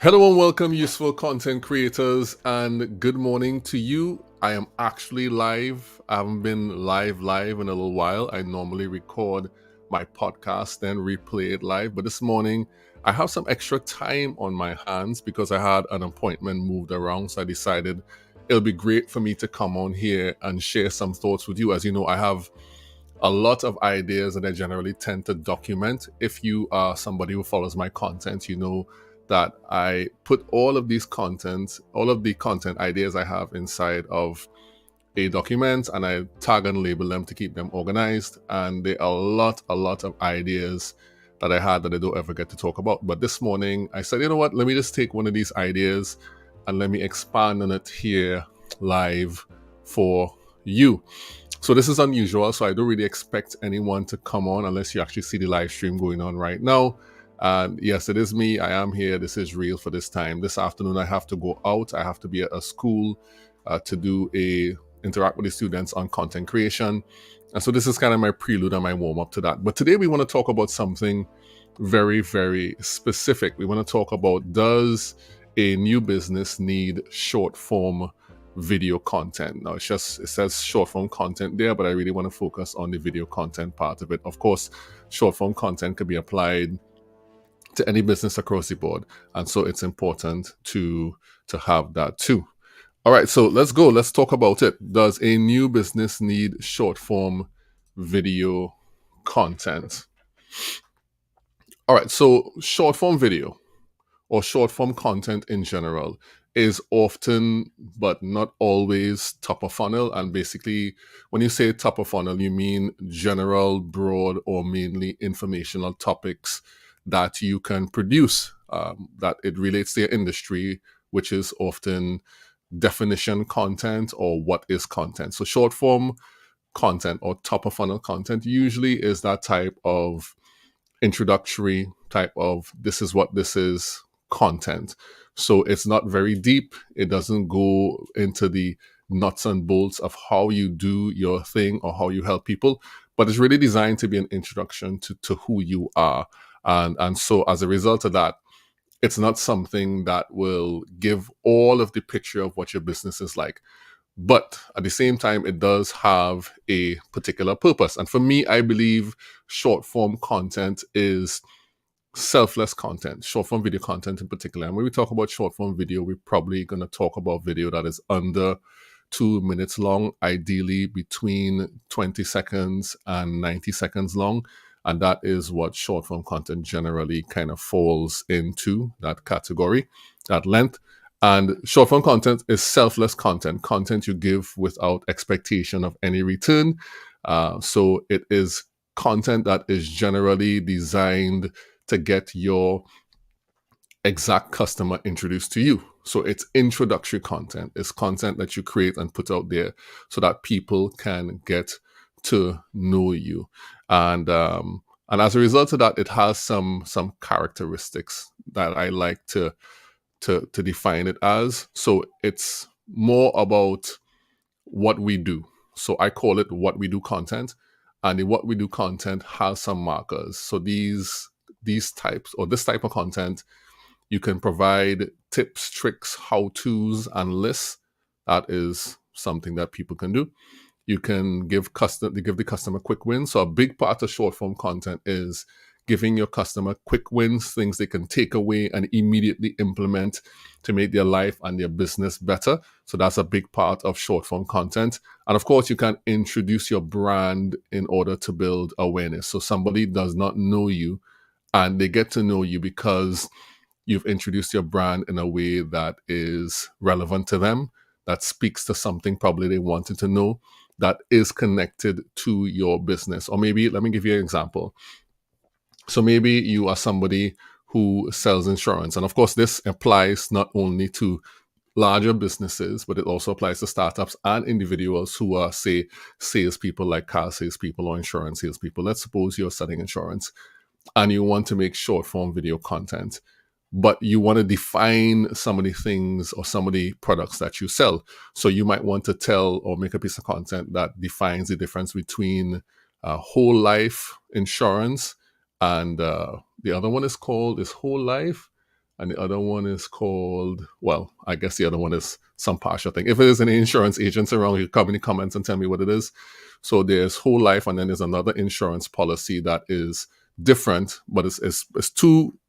Hello and welcome, useful content creators, and good morning to you. I am actually live. I haven't been live in a little while. I normally record my podcast, then replay it live. But this morning, I have some extra time on my hands because I had an appointment moved around. So I decided it'll be great for me to come on here and share some thoughts with you. As you know, I have a lot of ideas that I generally tend to document. If you are somebody who follows my content, you know that I put all of the content ideas I have inside of a document, and I tag and label them to keep them organized. And there are a lot of ideas that I had that I don't ever get to talk about. But this morning I said, you know what, let me just take one of these ideas and let me expand on it here live for you. So this is unusual, so I don't really expect anyone to come on unless you actually see the live stream going on right now. And yes, it is me. I am here. This is real for this time. This afternoon, I have to go out. I have to be at a school to interact with the students on content creation. And so this is kind of my prelude and my warm up to that. But today we want to talk about something very, very specific. We want to talk about, does a new business need short form video content? Now it says short form content there, but I really want to focus on the video content part of it. Of course, short form content could be applied to any business across the board, and so it's important to have that too. All right, so let's go. Let's talk about it. Does a new business need short form video content? All right, so short form video or short form content in general is often, but not always, top of funnel. And basically, when you say top of funnel, you mean general, broad, or mainly informational topics that you can produce, that it relates to your industry, which is often definition content or what is content. So short form content or top of funnel content usually is that type of introductory type of, this is what this is content. So it's not very deep. It doesn't go into the nuts and bolts of how you do your thing or how you help people, but it's really designed to be an introduction to who you are. And so as a result of that, it's not something that will give all of the picture of what your business is like. But at the same time, it does have a particular purpose. And for me, I believe short form content is selfless content, short form video content in particular. And when we talk about short form video, we're probably going to talk about video that is under 2 minutes long, ideally between 20 seconds and 90 seconds long. And that is what short form content generally kind of falls into, that category, that length. And short form content is selfless content you give without expectation of any return. So it is content that is generally designed to get your exact customer introduced to you. So it's introductory content. It's content that you create and put out there so that people can get to know you. And as a result of that, it has some characteristics that I like to define it as. So it's more about what we do. So I call it what we do content, and the what we do content has some markers. So these types, or this type of content, you can provide tips, tricks, how-tos, and lists. That is something that people can do. You can give the customer quick wins. So a big part of short form content is giving your customer quick wins, things they can take away and immediately implement to make their life and their business better. So that's a big part of short form content. And of course, you can introduce your brand in order to build awareness. So somebody does not know you and they get to know you because you've introduced your brand in a way that is relevant to them, that speaks to something probably they wanted to know, that is connected to your business. Or maybe, let me give you an example. So maybe you are somebody who sells insurance. And of course, this applies not only to larger businesses, but it also applies to startups and individuals who are, say, salespeople, like car salespeople or insurance salespeople. Let's suppose you're selling insurance and you want to make short form video content, but you want to define some of the things or some of the products that you sell. So you might want to tell or make a piece of content that defines the difference between whole life insurance and the other one is whole life and the other one is called, well, I guess the other one is some partial thing. If there's any insurance agents around, you come in the comments and tell me what it is. So there's whole life, and then there's another insurance policy that is different, but it's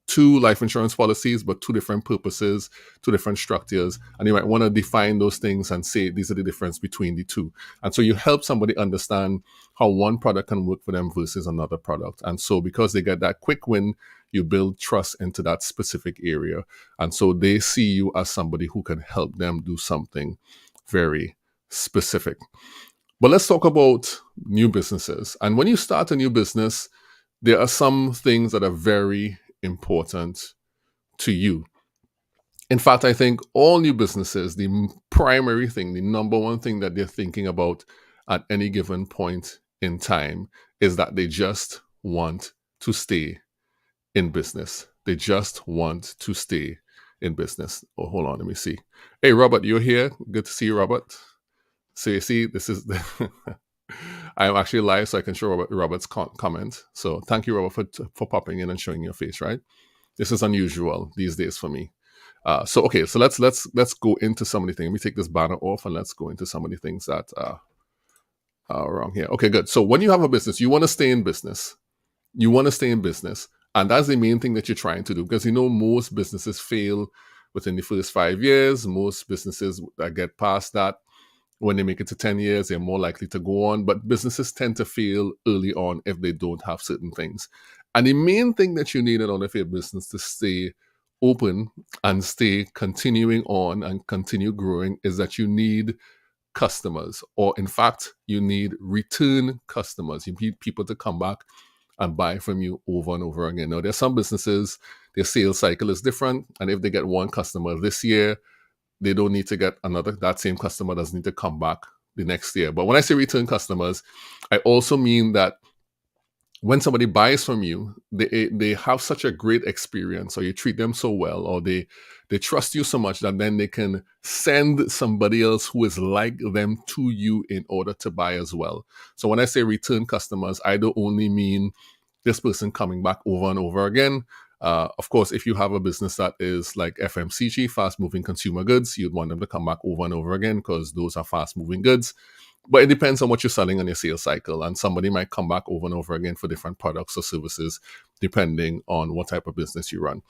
two life insurance policies, but two different purposes, two different structures. And you might want to define those things and say these are the difference between the two. And so you help somebody understand how one product can work for them versus another product. And so because they get that quick win, you build trust into that specific area. And so they see you as somebody who can help them do something very specific. But let's talk about new businesses. And when you start a new business, there are some things that are very important to you. In fact, I think all new businesses, the primary thing, the number one thing that they're thinking about at any given point in time is that they just want to stay in business. They just want to stay in business. Oh, hold on, let me see. Hey, Robert, you're here. Good to see you, Robert. So you see, this is the I'm actually live, so I can show Robert's comment. So thank you, Robert, for popping in and showing your face. Right, this is unusual these days for me. So let's go into some of the things. Let me take this banner off and let's go into some of the things that are wrong here. Okay, good. So when you have a business, you want to stay in business. You want to stay in business, and that's the main thing that you're trying to do, because most businesses fail within the first 5 years. Most businesses that get past that, when they make it to 10 years, they're more likely to go on. But businesses tend to fail early on if they don't have certain things. And the main thing that you need in order for your business to stay open and stay continuing on and continue growing is that you need customers, or in fact, you need return customers. You need people to come back and buy from you over and over again. Now, there's some businesses, their sales cycle is different. And if they get one customer this year, they don't need to get another. That same customer doesn't need to come back the next year. But when I say return customers, I also mean that when somebody buys from you, they have such a great experience, or you treat them so well, or they trust you so much that then they can send somebody else who is like them to you in order to buy as well. So when I say return customers, I don't only mean this person coming back over and over again. Of course, if you have a business that is like FMCG, fast-moving consumer goods, you'd want them to come back over and over again because those are fast-moving goods. But it depends on what you're selling on your sales cycle. And somebody might come back over and over again for different products or services, depending on what type of business you run.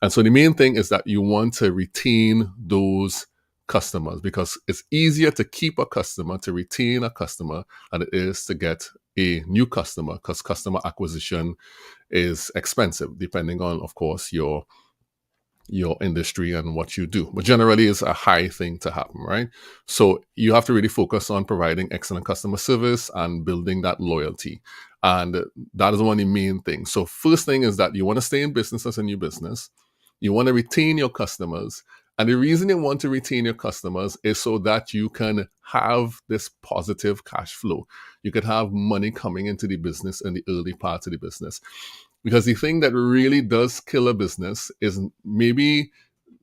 And so the main thing is that you want to retain those customers, because it's easier to keep a customer, to retain a customer, than it is to get a new customer, because customer acquisition is expensive, depending on, of course, your industry and what you do. But generally, it's a high thing to happen, right? So you have to really focus on providing excellent customer service and building that loyalty. And that is one of the main things. So first thing is that you want to stay in business as a new business. You want to retain your customers. And the reason you want to retain your customers is so that you can have this positive cash flow. You could have money coming into the business in the early part of the business. Because the thing that really does kill a business is maybe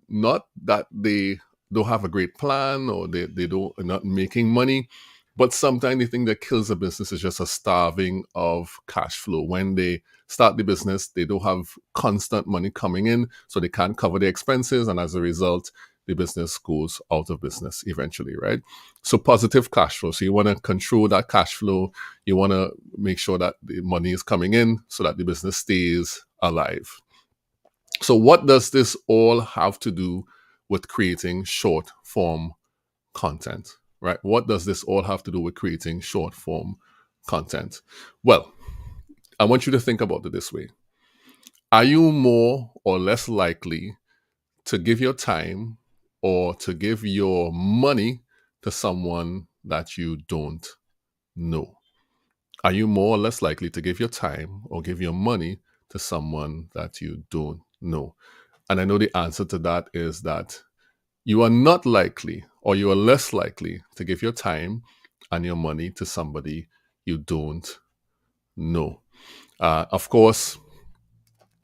not that they don't have a great plan, or they are not making money, but sometimes the thing that kills a business is just a starving of cash flow. When they start the business, they don't have constant money coming in, so they can't cover the expenses, and as a result, the business goes out of business eventually, right? So positive cash flow. So you want to control that cash flow. You want to make sure that the money is coming in so that the business stays alive. So what does this all have to do with creating short form content, right? What does this all have to do with creating short form content? Well, I want you to think about it this way. Are you more or less likely to give your time or to give your money to someone that you don't know? Are you more or less likely to give your time or give your money to someone that you don't know? And I know the answer to that is that you are not likely, or you are less likely to give your time and your money to somebody you don't know. Of course,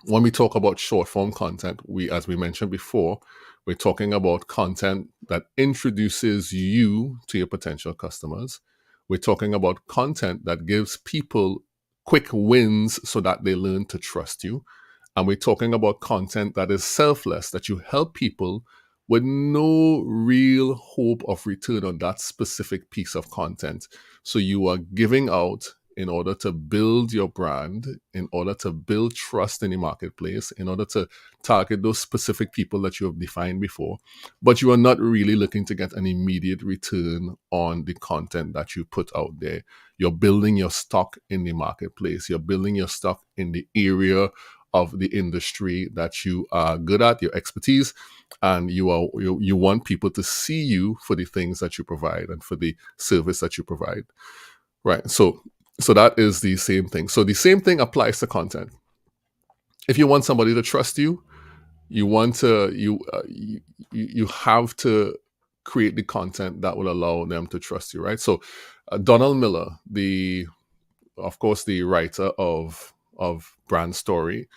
when we talk about short form content, as we mentioned before, we're talking about content that introduces you to your potential customers. We're talking about content that gives people quick wins so that they learn to trust you. And we're talking about content that is selfless, that you help people with no real hope of return on that specific piece of content. So you are giving out in order to build your brand, in order to build trust in the marketplace, in order to target those specific people that you have defined before. But you are not really looking to get an immediate return on the content that you put out there. You're building your stock in the marketplace. You're building your stock in the area of the industry that you are good at, your expertise, and you want people to see you for the things that you provide and for the service that you provide. Right. So that is the same thing. So the same thing applies to content. If you want somebody to trust you, you want to you have to create the content that will allow them to trust you, right? So Donald Miller, of course the writer of Brand Story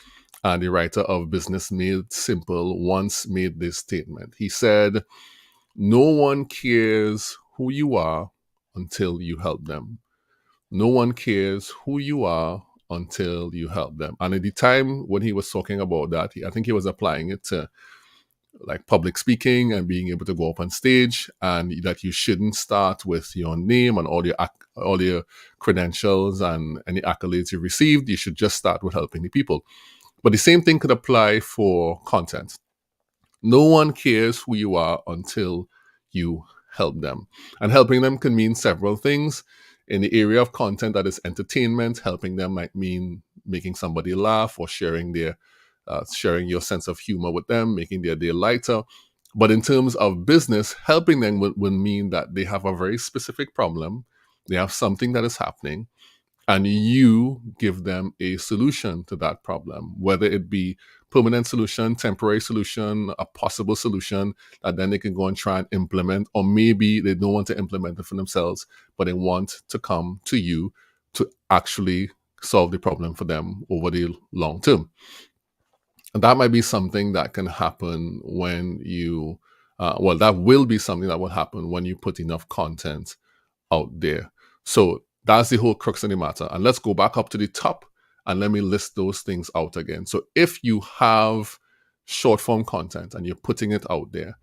and the writer of Business Made Simple, once made this statement. He said, "No one cares who you are until you help them. No one cares who you are until you help them." And at the time when he was talking about that, I think he was applying it to like public speaking and being able to go up on stage, and that you shouldn't start with your name and all your credentials and any accolades you received. You should just start with helping the people. But the same thing could apply for content. No one cares who you are until you help them. And helping them can mean several things. In the area of content that is entertainment, helping them might mean making somebody laugh or sharing your sense of humor with them, making their day lighter. But in terms of business, helping them will mean that they have a very specific problem. They have something that is happening, and you give them a solution to that problem, whether it be permanent solution, temporary solution, a possible solution that then they can go and try and implement, or maybe they don't want to implement it for themselves, but they want to come to you to actually solve the problem for them over the long term. And that might be something that can happen when that will be something that will happen when you put enough content out there. So that's the whole crux of the matter. And let's go back up to the top and let me list those things out again. So if you have short form content and you're putting it out there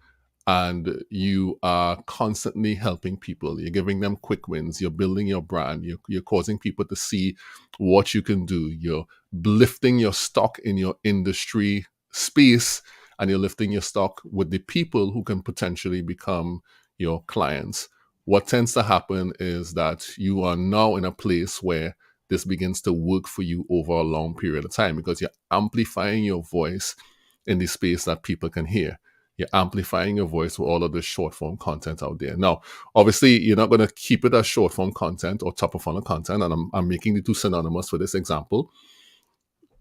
and you are constantly helping people, you're giving them quick wins, you're building your brand, you're causing people to see what you can do, you're lifting your stock in your industry space, and you're lifting your stock with the people who can potentially become your clients. What tends to happen is that you are now in a place where this begins to work for you over a long period of time, because you're amplifying your voice in the space that people can hear. You're amplifying your voice with all of the short form content out there. Now, obviously, you're not going to keep it as short form content or top of funnel content, and I'm making the two synonymous for this example.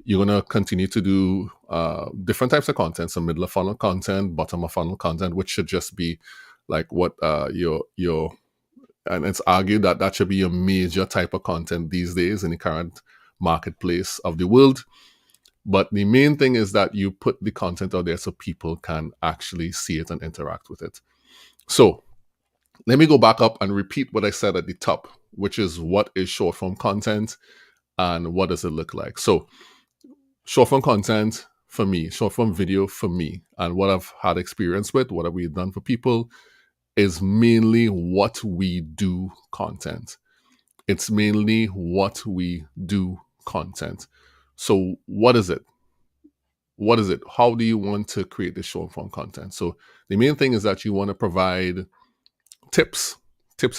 You're going to continue to do different types of content, so middle of funnel content, bottom of funnel content, which should just be like what your and it's argued that that should be a major type of content these days in the current marketplace of the world. But the main thing is that you put the content out there so people can actually see it and interact with it. So let me go back up and repeat what I said at the top, which is what is short form content and what does it look like. So short form content for me, short form video for me, and what I've had experience with, what have we done for people, is mainly what we do content. It's mainly what we do content. So what is it? What is it? How do you want to create this short form content? So the main thing is that you want to provide tips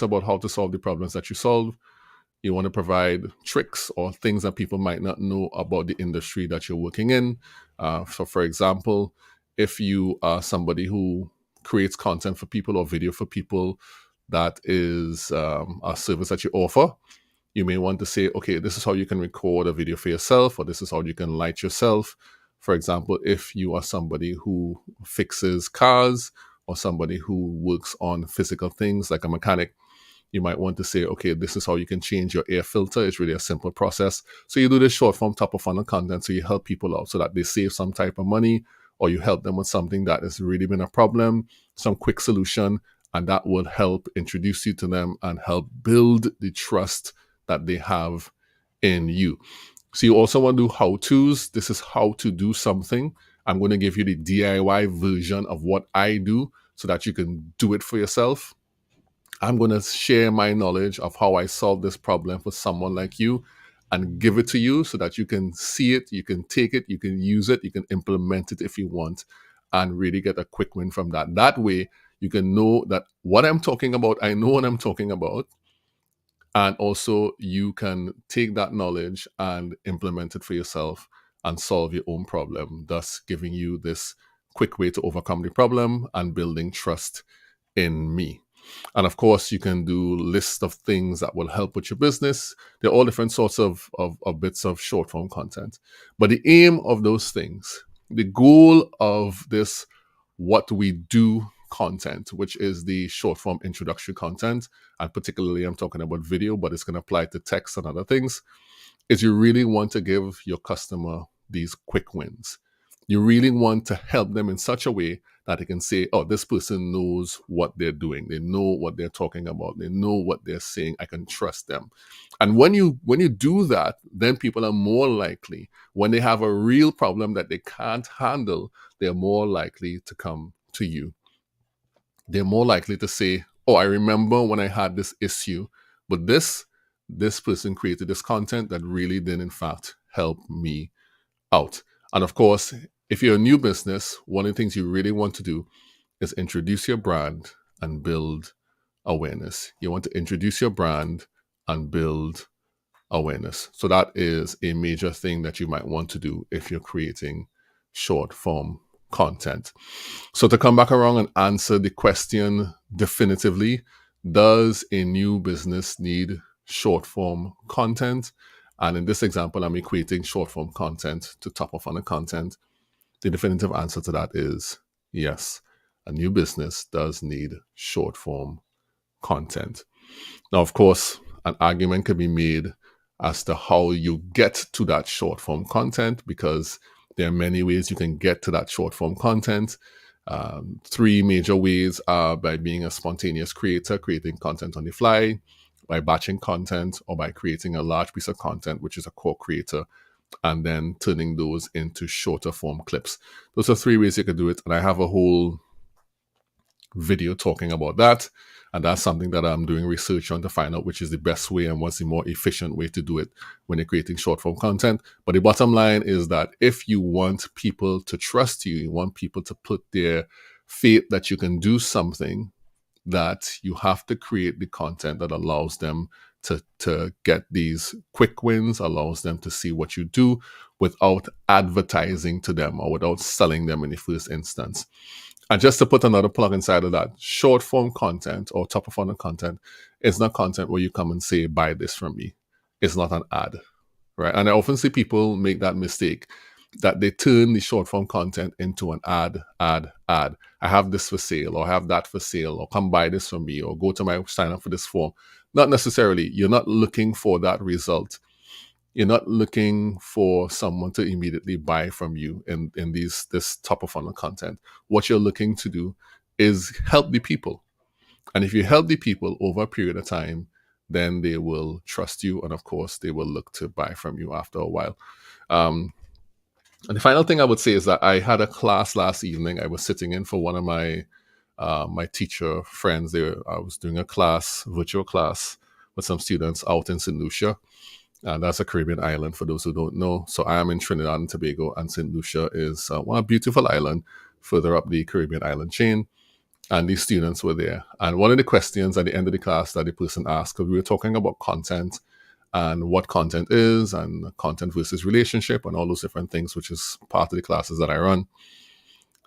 about how to solve the problems that you solve. You want to provide tricks or things that people might not know about the industry that you're working in. So for example, if you are somebody who creates content for people or video for people, that is a service that you offer, you may want to say, okay, this is how you can record a video for yourself, or this is how you can light yourself. For example, if you are somebody who fixes cars or somebody who works on physical things like a mechanic, you might want to say, okay, this is how you can change your air filter. It's really a simple process. So you do this short form top of funnel content. So you help people out so that they save some type of money, or you help them with something that has really been a problem, some quick solution, and that will help introduce you to them and help build the trust that they have in you. So you also want to do how-tos. This is how to do something. I'm going to give you the DIY version of what I do so that you can do it for yourself. I'm going to share my knowledge of how I solve this problem for someone like you and give it to you so that you can see it, you can take it, you can use it, you can implement it if you want, and really get a quick win from that. That way, you can know that what I'm talking about, I know what I'm talking about. And also, you can take that knowledge and implement it for yourself and solve your own problem, thus giving you this quick way to overcome the problem and building trust in me. And of course, you can do lists of things that will help with your business. They're all different sorts of bits of short form content. But the aim of those things, the goal of this, what we do content, which is the short form introductory content, and particularly I'm talking about video, but it's going to apply to text and other things, is you really want to give your customer these quick wins. You really want to help them in such a way that they can say, oh, this person knows what they're doing. They know what they're talking about. They know what they're saying. I can trust them. And when you do that, then people are more likely, when they have a real problem that they can't handle, they're more likely to come to you. They're more likely to say, oh, I remember when I had this issue, but this person created this content that really did in fact help me out. And of course, if you're a new business, one of the things you really want to do is introduce your brand and build awareness. You want to introduce your brand and build awareness. So that is a major thing that you might want to do if you're creating short form content. So to come back around and answer the question definitively, does a new business need short form content? And in this example, I'm equating short form content to top of funnel content. The definitive answer to that is yes. A new business does need short form content. Now, of course, an argument can be made as to how you get to that short form content, because there are many ways you can get to that short form content. Three major ways are by being a spontaneous creator, creating content on the fly, by batching content, or by creating a large piece of content, which is a core creator, and then turning those into shorter form clips. Those are three ways you could do it. And I have a whole video talking about that. And that's something that I'm doing research on to find out which is the best way and what's the more efficient way to do it when you're creating short form content. But the bottom line is that if you want people to trust you, you want people to put their faith that you can do something, that you have to create the content that allows them to get these quick wins, allows them to see what you do without advertising to them or without selling them in the first instance. And just to put another plug inside of that, short form content or top of funnel content is not content where you come and say, buy this from me. It's not an ad, right? And I often see people make that mistake, that they turn the short form content into an ad. I have this for sale, or I have that for sale, or come buy this from me, or go to my sign up for this form. Not necessarily. You're not looking for that result. You're not looking for someone to immediately buy from you in this top of funnel content. What you're looking to do is help the people. And if you help the people over a period of time, then they will trust you. And of course, they will look to buy from you after a while. And the final thing I would say is that I had a class last evening. I was sitting in for one of my teacher friends there. I was doing a class, virtual class, with some students out in St. Lucia. And that's a Caribbean island for those who don't know. So I am in Trinidad and Tobago, and St. Lucia is one beautiful island further up the Caribbean island chain. And these students were there. And one of the questions at the end of the class that the person asked, because we were talking about content and what content is, and content versus relationship, and all those different things, which is part of the classes that I run.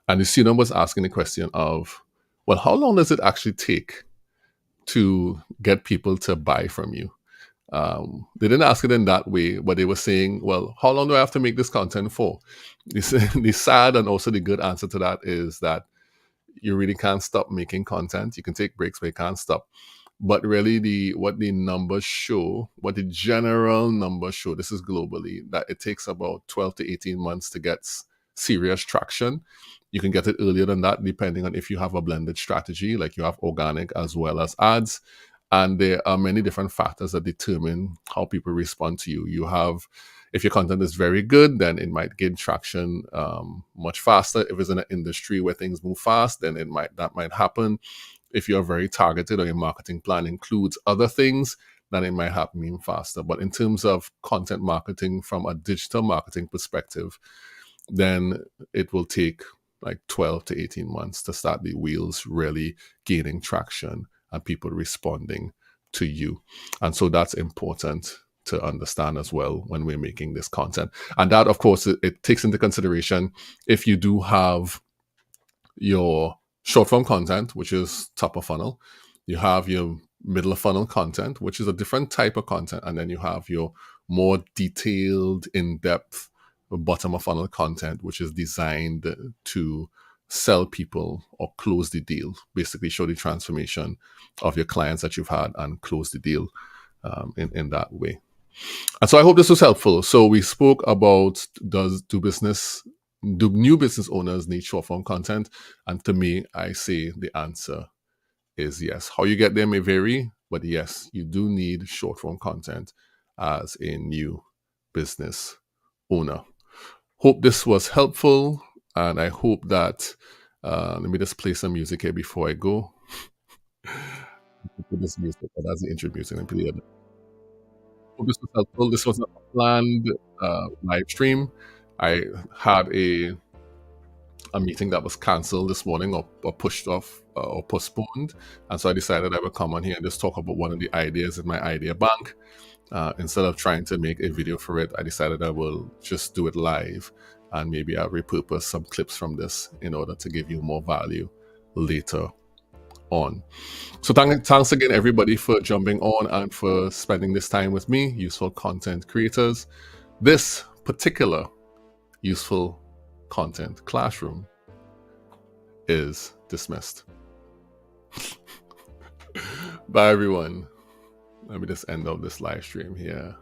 And the student was asking the question of, well, how long does it actually take to get people to buy from you? They didn't ask it in that way, but they were saying, well, how long do I have to make this content for? The sad and also the good answer to that is that you really can't stop making content. You can take breaks, but you can't stop. But really, what the numbers show, what the general numbers show, this is globally, that it takes about 12 to 18 months to get serious traction. You can get it earlier than that, depending on if you have a blended strategy, like you have organic as well as ads. And there are many different factors that determine how people respond to you. You have If your content is very good, then it might gain traction much faster. If it's in an industry where things move fast, then that might happen. If you're very targeted or your marketing plan includes other things, then it might happen even faster. But in terms of content marketing from a digital marketing perspective, then it will take like 12 to 18 months to start the wheels really gaining traction and people responding to you. And so that's important to understand as well when we're making this content. And that, of course, it takes into consideration if you do have your short form content, which is top of funnel, you have your middle of funnel content, which is a different type of content, and then you have your more detailed, in depth bottom of funnel content, which is designed to sell people or close the deal, basically show the transformation of your clients that you've had and close the deal in that way. And so I hope this was helpful. So we spoke about do new business owners need short form content? And to me, I say the answer is yes. How you get there may vary, but yes, you do need short form content as a new business owner. Hope this was helpful, and I hope that let me just play some music here before I go. Put this music, that's the intro music. And play it. Hope this was helpful. This was a planned live stream. I had a meeting that was cancelled this morning or pushed off or postponed. And so I decided I would come on here and just talk about one of the ideas in my idea bank. Instead of trying to make a video for it, I decided I will just do it live, and maybe I'll repurpose some clips from this in order to give you more value later on. So thanks again, everybody, for jumping on and for spending this time with me, Useful Content Creators. This particular Useful Content Classroom is dismissed. Bye, everyone. Let me just end up this live stream here.